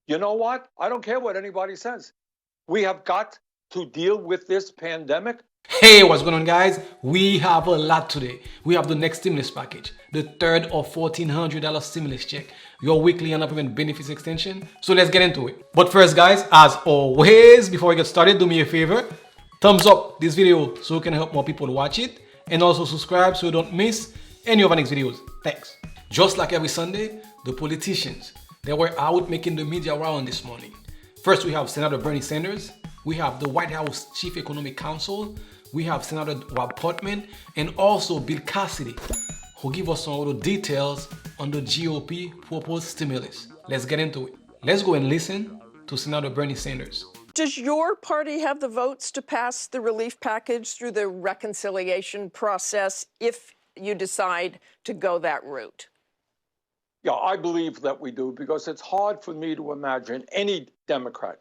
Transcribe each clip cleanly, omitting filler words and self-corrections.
you know what? I don't care what anybody says. We have got to deal with this pandemic. Hey, what's going on, guys? We have a lot today. We have the next stimulus package, the third of $1,400 stimulus check, your weekly unemployment benefits extension. So let's get into it. But first, guys, as always, before we get started, do me a favor, thumbs up this video so we can help more people watch it, and also subscribe so you don't miss any of our next videos. Thanks. Just like every Sunday, the politicians, they were out making the media round this morning. First, we have Senator Bernie Sanders. We have the White House Chief Economic Counsel. We have Senator Rob Portman and also Bill Cassidy, who give us some little details on the GOP proposed stimulus. Let's get into it. Let's go and listen to Senator Bernie Sanders. Does your party have the votes to pass the relief package through the reconciliation process if you decide to go that route? Yeah, I believe that we do, because it's hard for me to imagine any Democrat,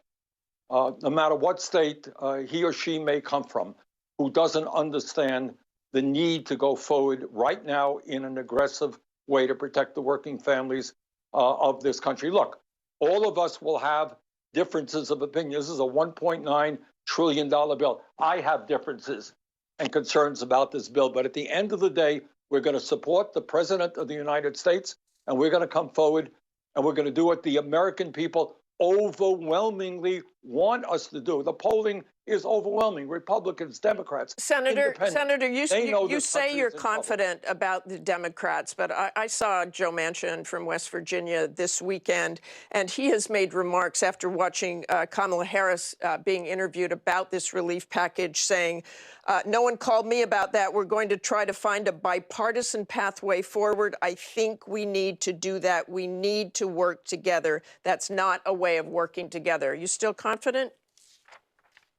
no matter what state he or she may come from, who doesn't understand the need to go forward right now in an aggressive way to protect the working families of this country. Look, all of us will have differences of opinion. This is a $1.9 trillion bill. I have differences and concerns about this bill, but at the end of the day, we're going to support the President of the United States, and we're going to come forward, and we're going to do what the American people overwhelmingly want us to do. The polling is overwhelming. Republicans, Democrats, Senator, you say you're confident about the Democrats, but I saw Joe Manchin from West Virginia this weekend, and he has made remarks after watching Kamala Harris being interviewed about this relief package, saying, no one called me about that. We're going to try to find a bipartisan pathway forward. I think we need to do that. We need to work together. That's not a way of working together. Are you still confident?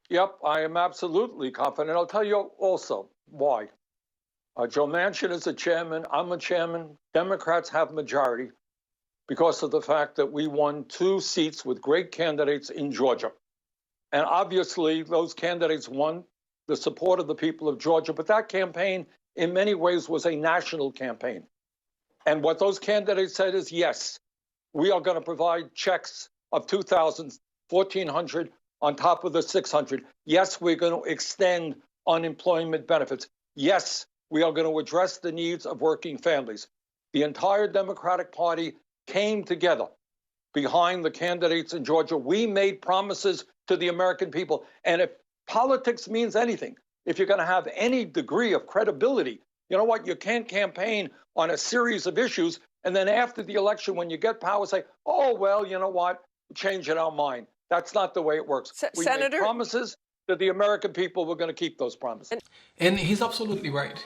Yep, I am absolutely confident. I'll tell you also why. Joe Manchin is a chairman. I'm a chairman. Democrats have majority because of the fact that we won 2 seats with great candidates in Georgia. And obviously, those candidates won the support of the people of Georgia. But that campaign, in many ways, was a national campaign. And what those candidates said is, yes, we are going to provide checks of $2,000, $1,400 on top of the $600. Yes, we're going to extend unemployment benefits. Yes, we are going to address the needs of working families. The entire Democratic Party came together behind the candidates in Georgia. We made promises to the American people. And if politics means anything, if you're going to have any degree of credibility, you know what? You can't campaign on a series of issues and then after the election, when you get power, say, oh, well, you know what? Changing our mind. That's not the way it works. We made promises to the American people. We're going to keep those promises. And he's absolutely right.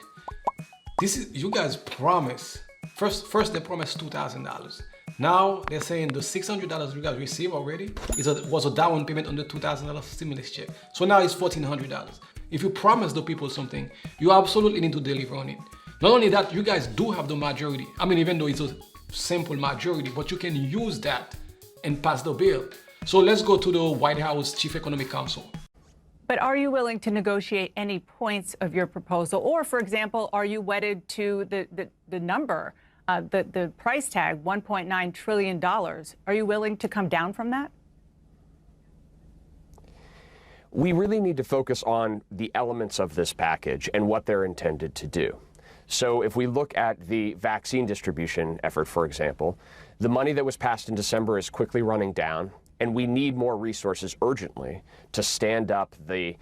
This is, you guys promise. First they promised $2,000. Now they're saying the $600 you guys received already was a down payment on the $2,000 stimulus check. So now it's $1,400. If you promise the people something, you absolutely need to deliver on it. Not only that, you guys do have the majority. I mean, even though it's a simple majority, but you can use that and pass the bill. So let's go to the White House Chief Economic Counsel. But are you willing to negotiate any points of your proposal? Or, for example, are you wedded to the number, the price tag, $1.9 trillion? Are you willing to come down from that? We really need to focus on the elements of this package and what they're intended to do. So if we look at the vaccine distribution effort, for example, the money that was passed in December is quickly running down. And we need more resources urgently to stand up the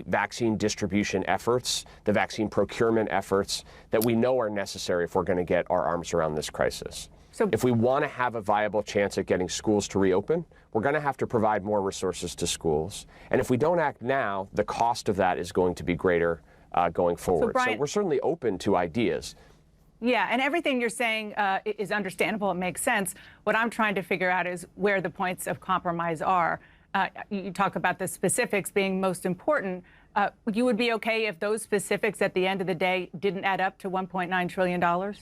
vaccine distribution efforts, the vaccine procurement efforts that we know are necessary if we're going to get our arms around this crisis. So if we want to have a viable chance at getting schools to reopen, we're going to have to provide more resources to schools. And if we don't act now, the cost of that is going to be greater going forward. So, Brian, we're certainly open to ideas. Yeah, and everything you're saying is understandable. It makes sense. What I'm trying to figure out is where the points of compromise are. You talk about the specifics being most important. You would be okay if those specifics at the end of the day didn't add up to $1.9 trillion?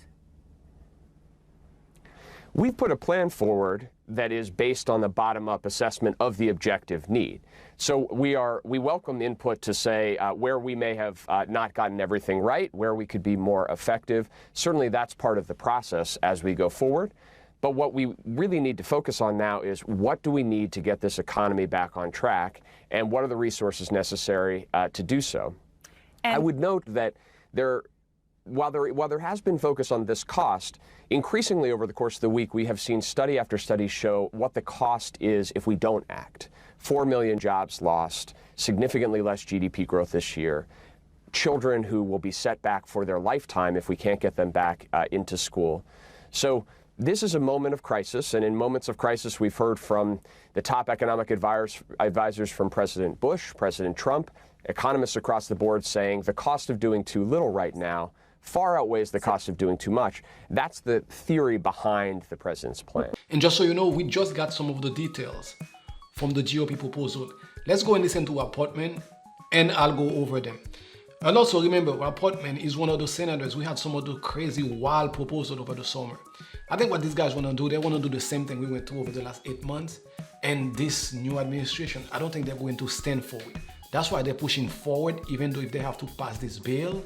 We've put a plan forward that is based on the bottom-up assessment of the objective need. So we welcome input to say where we may have not gotten everything right, where we could be more effective. Certainly that's part of the process as we go forward. But what we really need to focus on now is what do we need to get this economy back on track, and what are the resources necessary to do so? And I would note that while there has been focus on this cost, increasingly over the course of the week, we have seen study after study show what the cost is if we don't act. 4 million jobs lost, significantly less GDP growth this year, children who will be set back for their lifetime if we can't get them back into school. So this is a moment of crisis, and in moments of crisis, we've heard from the top economic advisors from President Bush, President Trump, economists across the board saying the cost of doing too little right now far outweighs the cost of doing too much. That's the theory behind the president's plan. And just so you know, we just got some of the details from the GOP proposal. Let's go and listen to Portman, and I'll go over them. And also remember, Portman is one of the senators. We had some of the crazy, wild proposals over the summer. I think what these guys want to do, they want to do the same thing we went through over the last 8 months. And this new administration, I don't think they're going to stand for it. That's why they're pushing forward, even though if they have to pass this bill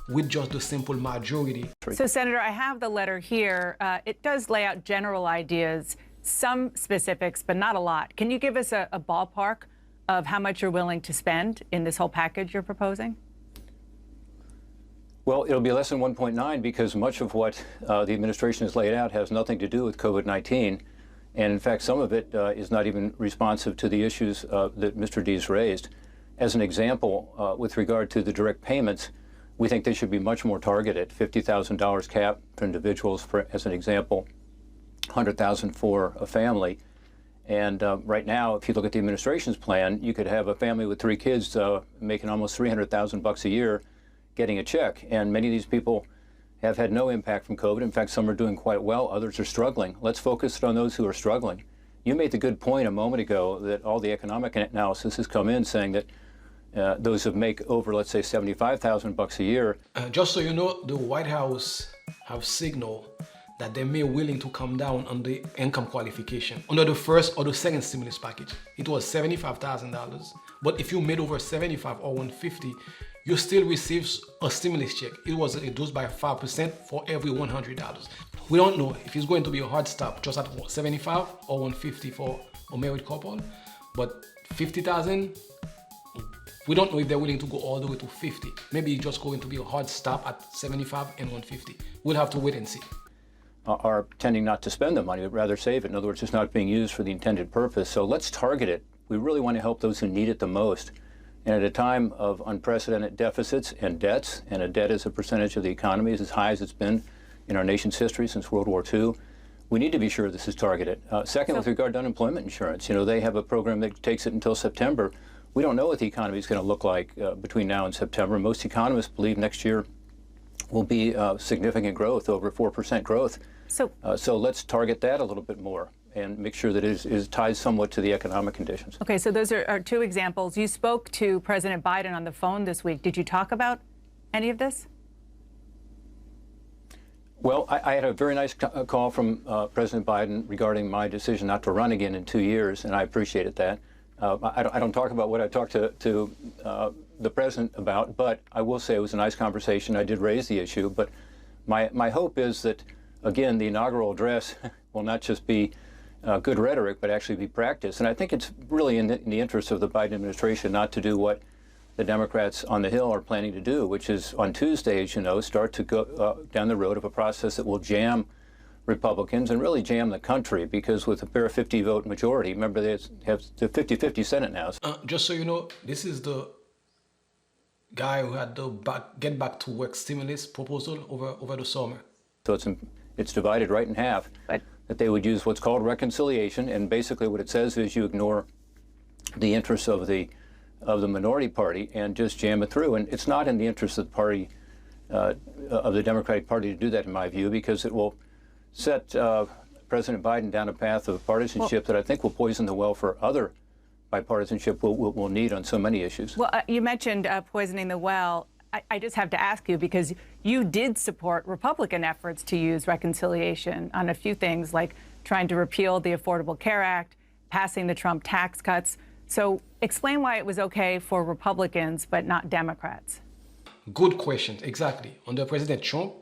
with just the simple majority. So, Senator, I have the letter here. It does lay out general ideas, some specifics, but not a lot. Can you give us a ballpark of how much you're willing to spend in this whole package you're proposing? Well, it'll be less than 1.9 because much of what the administration has laid out has nothing to do with COVID-19. And in fact, some of it is not even responsive to the issues that Mr. Dees raised. As an example, with regard to the direct payments, we think they should be much more targeted. $50,000 cap for individuals, as an example, $100,000 for a family. And right now, if you look at the administration's plan, you could have a family with 3 kids making almost $300,000 a year getting a check. And many of these people have had no impact from COVID. In fact, some are doing quite well. Others are struggling. Let's focus on those who are struggling. You made the good point a moment ago that all the economic analysis has come in saying that those who make over, let's say, $75,000 a year. Just so you know, the White House have signaled that they may willing to come down on the income qualification under the first or the second stimulus package. It was $75,000, but if you made over 75 or 150, you still receive a stimulus check. It was reduced by 5% for every $100. We don't know if it's going to be a hard stop just at 75 or 150 for a married couple, but 50,000, we don't know if they're willing to go all the way to 50. Maybe it's just going to be a hard stop at 75 and 150. We'll have to wait and see. Are tending not to spend the money, but rather save it. In other words, it's not being used for the intended purpose. So let's target it. We really want to help those who need it the most. And at a time of unprecedented deficits and debts, and a debt as a percentage of the economy is as high as it's been in our nation's history since World War II, we need to be sure this is targeted. Second, with regard to unemployment insurance, they have a program that takes it until September. We don't know what the economy is going to look like between now and September. Most economists believe next year will be significant growth, over 4% growth. So let's target that a little bit more and make sure that it is tied somewhat to the economic conditions. Okay, so those are 2 examples. You spoke to President Biden on the phone this week. Did you talk about any of this? Well, I had a very nice call from President Biden regarding my decision not to run again in 2 years, and I appreciated that. I don't talk about what I talked to the president about, but I will say it was a nice conversation. I did raise the issue, but my hope is that, again, the inaugural address will not just be good rhetoric, but actually be practice. And I think it's really in the interest of the Biden administration not to do what the Democrats on the Hill are planning to do, which is on Tuesday, as you know, start to go down the road of a process that will jam Republicans and really jam the country, because with a bare 50-vote majority, remember they have the 50-50 Senate now. Just so you know, this is the guy who had the get back to work stimulus proposal over the summer. So it's divided right in half. But that they would use what's called reconciliation, and basically what it says is you ignore the interests of the minority party and just jam it through. And it's not in the interest of the party, of the Democratic Party, to do that, in my view, because it will set President Biden down a path of partisanship that I think will poison the well for other bipartisanship we'll need on so many issues. Well, you mentioned poisoning the well. I just have to ask you, because you did support Republican efforts to use reconciliation on a few things, like trying to repeal the Affordable Care Act, passing the Trump tax cuts. So explain why it was okay for Republicans but not Democrats. Good question. Exactly. Under President Trump,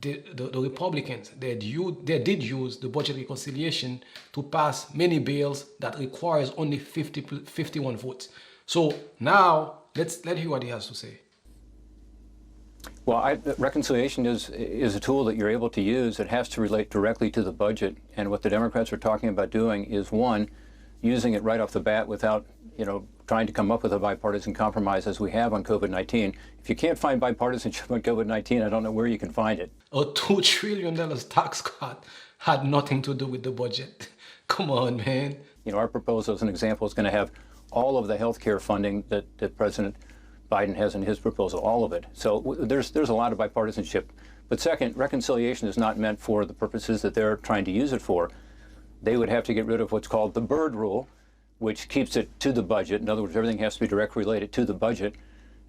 the Republicans, they did use the budget reconciliation to pass many bills that requires only 51 votes. So now let's hear what he has to say. Well, reconciliation is a tool that you're able to use. It has to relate directly to the budget. And what the Democrats are talking about doing is, one, using it right off the bat without, trying to come up with a bipartisan compromise as we have on COVID-19. If you can't find bipartisanship on COVID-19, I don't know where you can find it. A $2 trillion tax cut had nothing to do with the budget. Come on, man. Our proposal, as an example, is going to have all of the health care funding that President Biden has in his proposal, all of it. So there's a lot of bipartisanship. But second, reconciliation is not meant for the purposes that they're trying to use it for. They would have to get rid of what's called the Byrd Rule, which keeps it to the budget. In other words, everything has to be directly related to the budget.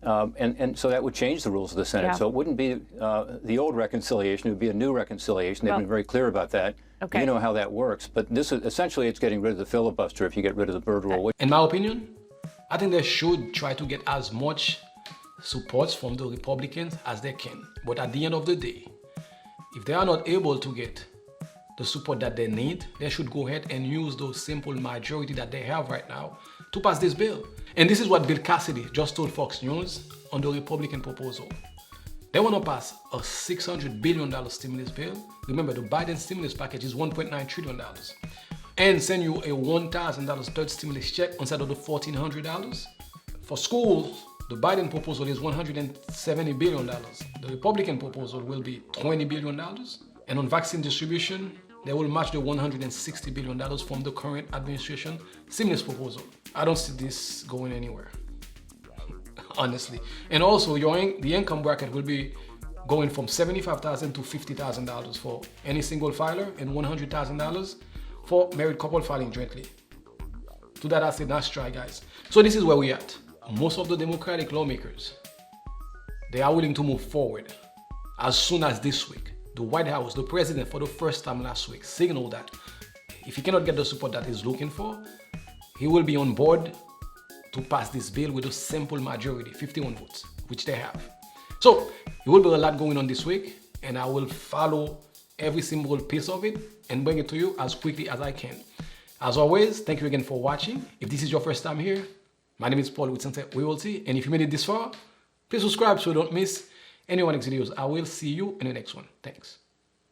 And so that would change the rules of the Senate. Yeah. So it wouldn't be the old reconciliation, it would be a new reconciliation. They've been very clear about that. Okay. You know how that works. But this is essentially, it's getting rid of the filibuster if you get rid of the Byrd Rule. In my opinion, I think they should try to get as much support from the Republicans as they can. But at the end of the day, if they are not able to get the support that they need, they should go ahead and use those simple majority that they have right now to pass this bill. And this is what Bill Cassidy just told Fox News on the Republican proposal. They want to pass a $600 billion stimulus bill. Remember, the Biden stimulus package is $1.9 trillion. And send you a $1,000 third stimulus check instead of the $1,400. For schools, the Biden proposal is $170 billion. The Republican proposal will be $20 billion. And on vaccine distribution, they will match the $160 billion from the current administration stimulus proposal. I don't see this going anywhere, honestly. And also, the income bracket will be going from $75,000 to $50,000 for any single filer and $100,000 for married couple filing jointly. To that I said, nice try, guys. So this is where we're at. Most of the Democratic lawmakers, they are willing to move forward as soon as this week. The White House, the president, for the first time last week, signaled that if he cannot get the support that he's looking for, he will be on board to pass this bill with a simple majority, 51 votes, which they have. So there will be a lot going on this week, and I will follow every single piece of it and bring it to you as quickly as I can. As always, thank you again for watching. If this is your first time here, my name is Paul with Sunset Realty, and if you made it this far, please subscribe so you don't miss any of my next videos. I will see you in the next one. Thanks.